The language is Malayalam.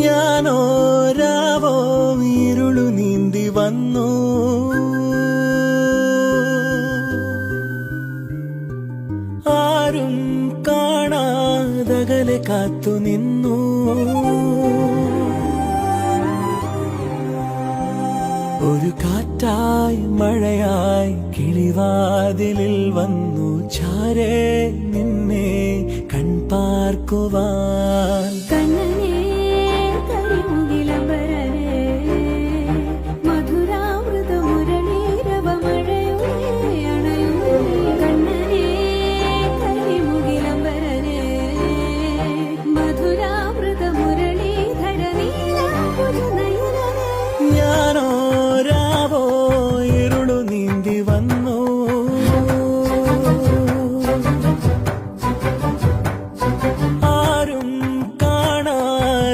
ഞാനോ രാവോ ഇരുളു നീന്തി വന്നു, ആരും കാണാതകലെ കാത്തു നിന്നു. ഒരു കാറ്റായി മഴയായി കിളിവാതിലിൽ വന്നു ചാരേ നിന്നെ കൺപാർക്കുവാൻ.